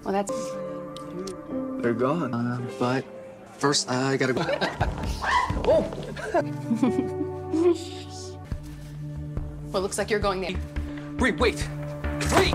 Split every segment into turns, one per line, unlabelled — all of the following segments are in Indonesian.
Well, that's
They're gone. But first, I gotta go.
well, looks like you're going there.
Bree, wait! Bree!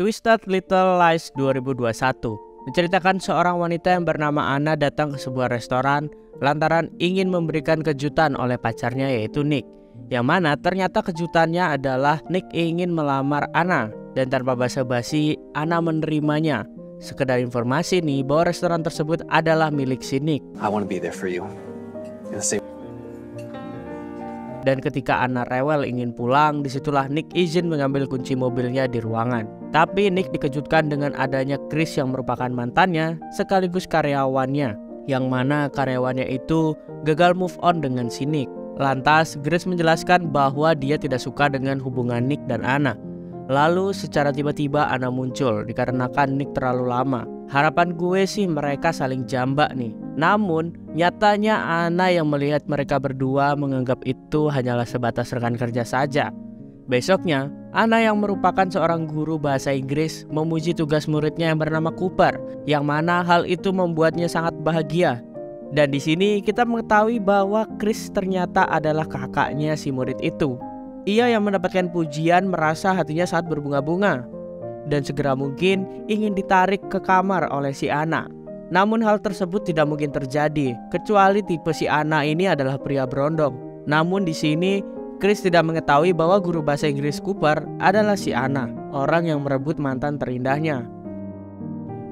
Twisted Little Lies 2021 menceritakan seorang wanita yang bernama Anna datang ke sebuah restoran lantaran ingin memberikan kejutan oleh pacarnya yaitu Nick. Yang mana ternyata kejutannya adalah Nick ingin melamar Anna dan tanpa basa-basi Anna menerimanya. Sekedar informasi nih bahwa restoran tersebut adalah milik si Nick.
I want to be there for you. In the same.
Dan ketika Anna rewel ingin pulang, disitulah Nick izin mengambil kunci mobilnya di ruangan. Tapi Nick dikejutkan dengan adanya Chris yang merupakan mantannya sekaligus karyawannya, yang mana karyawannya itu gagal move on dengan si Nick. Lantas Grace menjelaskan bahwa dia tidak suka dengan hubungan Nick dan Anna. Lalu secara tiba-tiba Anna muncul dikarenakan Nick terlalu lama. Harapan gue sih mereka saling jambak nih. Namun nyatanya Anna yang melihat mereka berdua menganggap itu hanyalah sebatas rekan kerja saja. Besoknya Anna yang merupakan seorang guru bahasa Inggris memuji tugas muridnya yang bernama Cooper, yang mana hal itu membuatnya sangat bahagia. Dan di sini kita mengetahui bahwa Chris ternyata adalah kakaknya si murid itu. Ia yang mendapatkan pujian merasa hatinya sangat berbunga-bunga dan segera mungkin ingin ditarik ke kamar oleh si Anna. Namun hal tersebut tidak mungkin terjadi kecuali tipe si Anna ini adalah pria berondong. Namun di sini Chris tidak mengetahui bahwa guru bahasa Inggris Cooper adalah si Anna, orang yang merebut mantan terindahnya.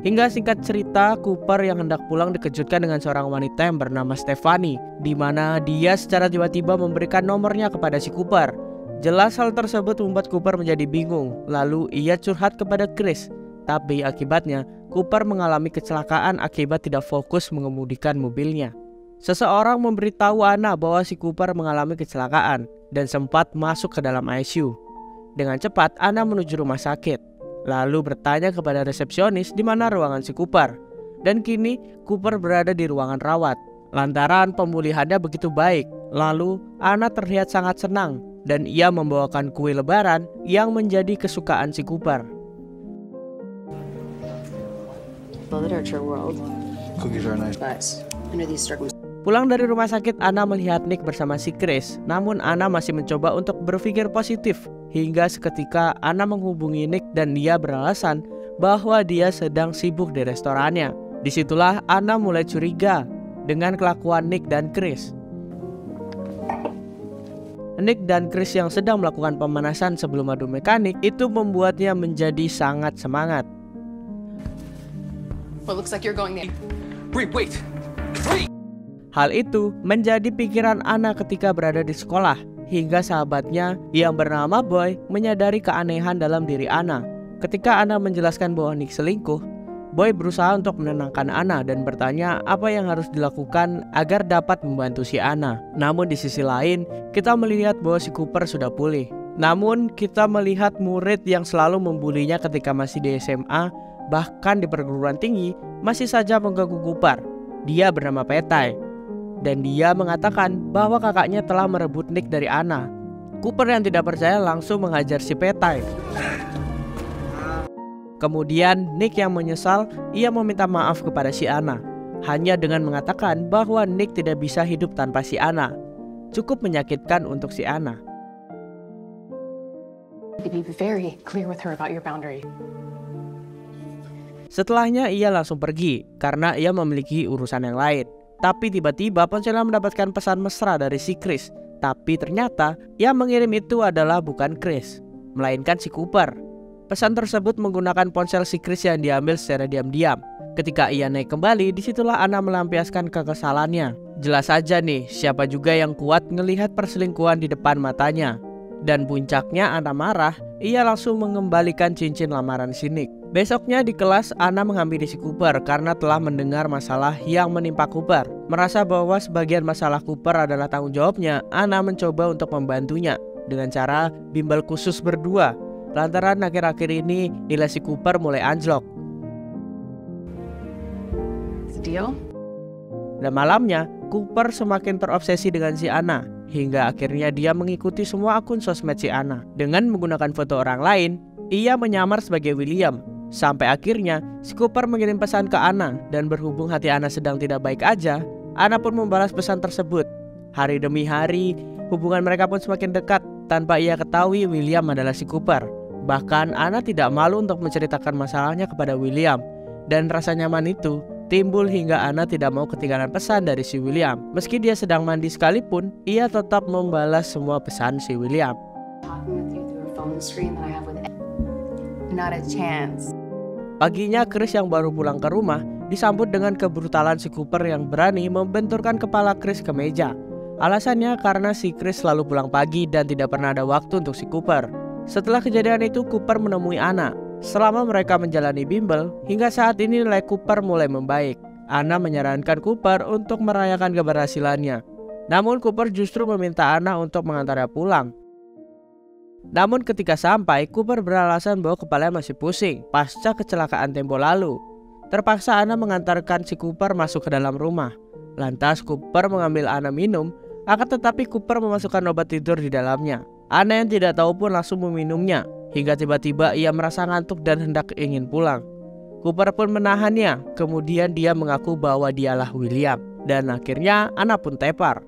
Hingga singkat cerita, Cooper yang hendak pulang dikejutkan dengan seorang wanita yang bernama Stephanie, di mana dia secara tiba-tiba memberikan nomornya kepada si Cooper. Jelas hal tersebut membuat Cooper menjadi bingung, lalu ia curhat kepada Chris. Tapi akibatnya, Cooper mengalami kecelakaan akibat tidak fokus mengemudikan mobilnya. Seseorang memberitahu Anna bahwa si Cooper mengalami kecelakaan dan sempat masuk ke dalam ICU. Dengan cepat, Anna menuju rumah sakit, lalu bertanya kepada resepsionis di mana ruangan si Cooper. Dan kini, Cooper berada di ruangan rawat. Lantaran pemulihannya begitu baik, lalu Anna terlihat sangat senang dan ia membawakan kue lebaran yang menjadi kesukaan si Cooper.
The literature world.
Cookies are nice.
But under these circumstances,
Pulang dari rumah sakit, Anna melihat Nick bersama si Chris. Namun Anna masih mencoba untuk berpikir positif. Hingga seketika Anna menghubungi Nick dan dia beralasan bahwa dia sedang sibuk di restorannya. Disitulah Anna mulai curiga dengan kelakuan Nick dan Chris. Nick dan Chris yang sedang melakukan pemanasan sebelum adu mekanik itu membuatnya menjadi sangat semangat.
well, looks like you're going there.
Bree, wait! Bree!
Hal itu menjadi pikiran Anna ketika berada di sekolah, hingga sahabatnya yang bernama Boy menyadari keanehan dalam diri Anna. Ketika Anna menjelaskan bahwa Nick selingkuh, Boy berusaha untuk menenangkan Anna dan bertanya apa yang harus dilakukan agar dapat membantu si Anna. Namun di sisi lain, kita melihat bahwa si Cooper sudah pulih. Namun kita melihat murid yang selalu membulinya ketika masih di SMA, bahkan di perguruan tinggi, masih saja mengganggu Cooper. Dia bernama Petai, dan dia mengatakan bahwa kakaknya telah merebut Nick dari Anna. Cooper yang tidak percaya langsung menghajar si Petai. Kemudian Nick yang menyesal, ia meminta maaf kepada si Anna, hanya dengan mengatakan bahwa Nick tidak bisa hidup tanpa si Anna. Cukup menyakitkan untuk si Anna.
Be very clear with her about your boundary.
Setelahnya ia langsung pergi karena ia memiliki urusan yang lain. Tapi tiba-tiba ponselnya mendapatkan pesan mesra dari si Chris. Tapi ternyata yang mengirim itu adalah bukan Chris, melainkan si Cooper. Pesan tersebut menggunakan ponsel si Chris yang diambil secara diam-diam. Ketika ia naik kembali, disitulah Anna melampiaskan kekesalannya. Jelas saja nih, siapa juga yang kuat ngelihat perselingkuhan di depan matanya. Dan puncaknya Anna marah, ia langsung mengembalikan cincin lamaran si Nick. Besoknya di kelas, Anna menghampiri si Cooper karena telah mendengar masalah yang menimpa Cooper. Merasa bahwa sebagian masalah Cooper adalah tanggung jawabnya, Anna mencoba untuk membantunya dengan cara bimbel khusus berdua. Lantaran akhir-akhir ini nilai si Cooper mulai anjlok.
Deal?
Dan malamnya, Cooper semakin terobsesi dengan si Anna hingga akhirnya dia mengikuti semua akun sosmed si Anna. Dengan menggunakan foto orang lain, ia menyamar sebagai William. Sampai akhirnya si Cooper mengirim pesan ke Anna, dan berhubung hati Anna sedang tidak baik aja, Anna pun membalas pesan tersebut. Hari demi hari, hubungan mereka pun semakin dekat tanpa ia ketahui William adalah si Cooper. Bahkan Anna tidak malu untuk menceritakan masalahnya kepada William, dan rasa nyaman itu timbul hingga Anna tidak mau ketinggalan pesan dari si William. Meski dia sedang mandi sekalipun, ia tetap membalas semua pesan si William.
Not a chance.
Paginya Chris yang baru pulang ke rumah disambut dengan kebrutalan si Cooper yang berani membenturkan kepala Chris ke meja. Alasannya karena si Chris selalu pulang pagi dan tidak pernah ada waktu untuk si Cooper. Setelah kejadian itu, Cooper menemui Anna. Selama mereka menjalani bimbel, hingga saat ini nilai Cooper mulai membaik. Anna menyarankan Cooper untuk merayakan keberhasilannya. Namun Cooper justru meminta Anna untuk mengantarnya pulang. Namun ketika sampai, Cooper beralasan bahwa kepalanya masih pusing pasca kecelakaan tempo lalu. Terpaksa Anna mengantarkan si Cooper masuk ke dalam rumah. Lantas Cooper mengambil Anna minum, akan tetapi Cooper memasukkan obat tidur di dalamnya. Anna yang tidak tahu pun langsung meminumnya, hingga tiba-tiba ia merasa ngantuk dan hendak ingin pulang. Cooper pun menahannya, kemudian dia mengaku bahwa dialah William, dan akhirnya Anna pun tepar.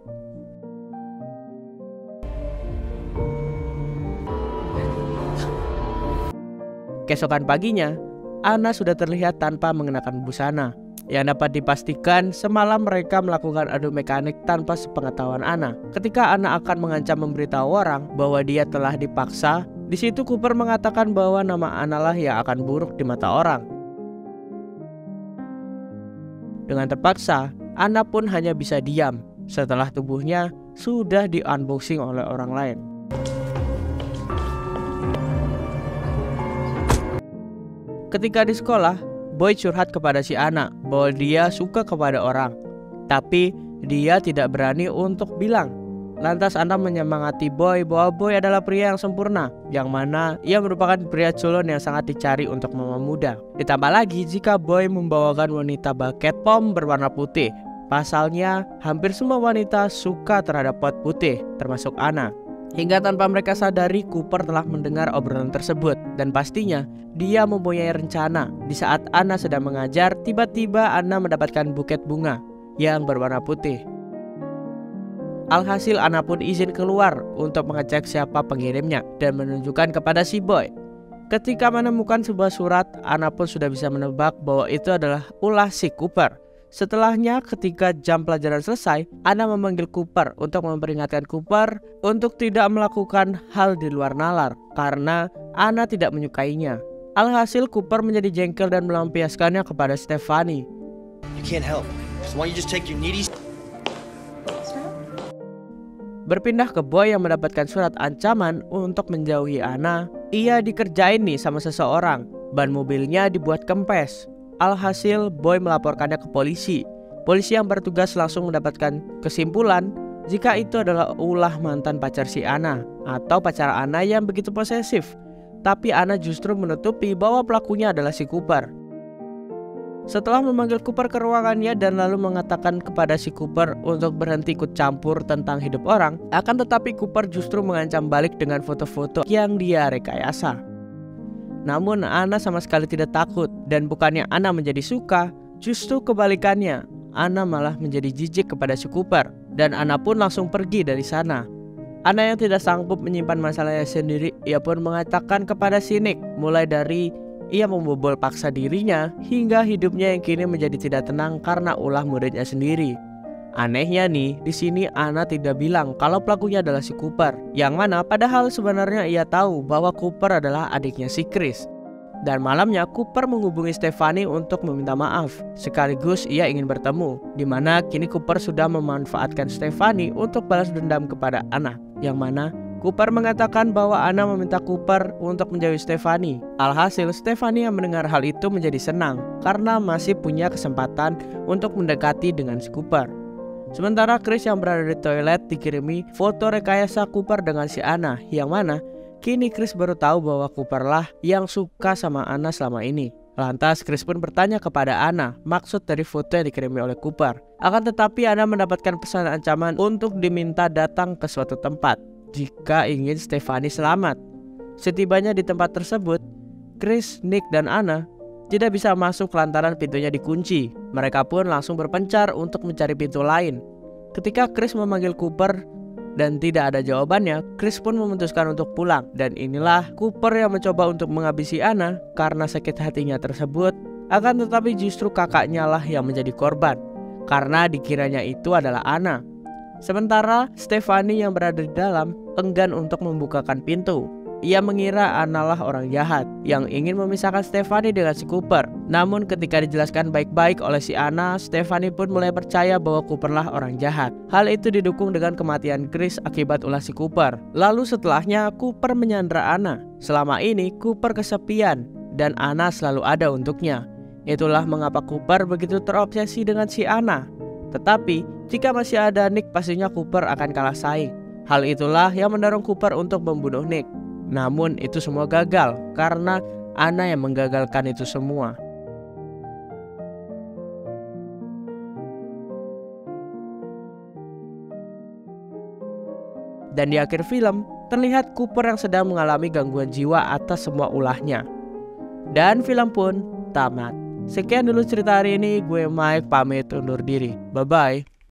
Keesokan paginya, Anna sudah terlihat tanpa mengenakan busana. Yang dapat dipastikan semalam mereka melakukan adu mekanik tanpa sepengetahuan Anna. Ketika Anna akan mengancam memberitahu orang bahwa dia telah dipaksa, di situ Cooper mengatakan bahwa nama Anna lah yang akan buruk di mata orang. Dengan terpaksa, Anna pun hanya bisa diam setelah tubuhnya sudah di-unboxing oleh orang lain. Ketika di sekolah, Boy curhat kepada si Anna bahwa dia suka kepada orang, tapi dia tidak berani untuk bilang. Lantas Anna menyemangati Boy bahwa Boy adalah pria yang sempurna, yang mana ia merupakan pria culun yang sangat dicari untuk mama muda. Ditambah lagi jika Boy membawakan wanita bucket pom berwarna putih. Pasalnya, hampir semua wanita suka terhadap pot putih, termasuk Anna. Hingga tanpa mereka sadari, Cooper telah mendengar obrolan tersebut. Dan pastinya, dia mempunyai rencana. Di saat Anna sedang mengajar, tiba-tiba Anna mendapatkan buket bunga yang berwarna putih. Alhasil Anna pun izin keluar untuk mengecek siapa pengirimnya dan menunjukkan kepada si Boy. Ketika menemukan sebuah surat, Anna pun sudah bisa menebak bahwa itu adalah ulah si Cooper. Setelahnya, ketika jam pelajaran selesai, Anna memanggil Cooper untuk memperingatkan Cooper untuk tidak melakukan hal di luar nalar karena Anna tidak menyukainya. Alhasil Cooper menjadi jengkel dan melampiaskannya kepada Stephanie.
You can't help. So why don't you just take your needy...
Berpindah ke Boy yang mendapatkan surat ancaman untuk menjauhi Anna. Ia dikerjain nih sama seseorang. Ban mobilnya dibuat kempes. Alhasil Boy melaporkannya ke polisi. Polisi yang bertugas langsung mendapatkan kesimpulan jika itu adalah ulah mantan pacar si Anna atau pacar Anna yang begitu posesif. Tapi Anna justru menutupi bahwa pelakunya adalah si Cooper. Setelah memanggil Cooper ke ruangannya dan lalu mengatakan kepada si Cooper untuk berhenti ikut campur tentang hidup orang, akan tetapi Cooper justru mengancam balik dengan foto-foto yang dia rekayasa. Namun Anna sama sekali tidak takut, dan bukannya Anna menjadi suka, justru kebalikannya. Anna malah menjadi jijik kepada si Cooper, dan Anna pun langsung pergi dari sana. Anna yang tidak sanggup menyimpan masalahnya sendiri, ia pun mengatakan kepada si Nick, mulai dari ia membobol paksa dirinya hingga hidupnya yang kini menjadi tidak tenang karena ulah muridnya sendiri. Anehnya nih, di sini Anna tidak bilang kalau pelakunya adalah si Cooper, yang mana padahal sebenarnya ia tahu bahwa Cooper adalah adiknya si Chris. Dan malamnya Cooper menghubungi Stephanie untuk meminta maaf, sekaligus ia ingin bertemu, di mana kini Cooper sudah memanfaatkan Stephanie untuk balas dendam kepada Anna, yang mana Cooper mengatakan bahwa Anna meminta Cooper untuk menjauhi Stephanie. Alhasil Stephanie yang mendengar hal itu menjadi senang karena masih punya kesempatan untuk mendekati dengan si Cooper. Sementara Chris yang berada di toilet dikirimi foto rekayasa Cooper dengan si Anna, yang mana kini Chris baru tahu bahwa Cooper lah yang suka sama Anna selama ini. Lantas Chris pun bertanya kepada Anna maksud dari foto yang dikirimi oleh Cooper. Akan tetapi Anna mendapatkan pesan ancaman untuk diminta datang ke suatu tempat jika ingin Stephanie selamat. Setibanya di tempat tersebut, Chris, Nick, dan Anna tidak bisa masuk lantaran pintunya dikunci. Mereka pun langsung berpencar untuk mencari pintu lain. Ketika Chris memanggil Cooper dan tidak ada jawabannya, Chris pun memutuskan untuk pulang. Dan inilah Cooper yang mencoba untuk menghabisi Anna karena sakit hatinya tersebut. Akan tetapi justru kakaknya lah yang menjadi korban karena dikiranya itu adalah Anna. Sementara Stephanie yang berada di dalam enggan untuk membukakan pintu. Ia mengira Anna lah orang jahat yang ingin memisahkan Stephanie dengan si Cooper. Namun ketika dijelaskan baik-baik oleh si Anna, Stephanie pun mulai percaya bahwa Cooper lah orang jahat. Hal itu didukung dengan kematian Chris akibat ulah si Cooper. Lalu setelahnya Cooper menyandra Anna. Selama ini Cooper kesepian dan Anna selalu ada untuknya. Itulah mengapa Cooper begitu terobsesi dengan si Anna. Tetapi jika masih ada Nick, pastinya Cooper akan kalah saing. Hal itulah yang mendorong Cooper untuk membunuh Nick. Namun itu semua gagal karena Anna yang menggagalkan itu semua. Dan di akhir film, terlihat Cooper yang sedang mengalami gangguan jiwa atas semua ulahnya. Dan film pun tamat. Sekian dulu cerita hari ini, gue Mike pamit undur diri. Bye-bye.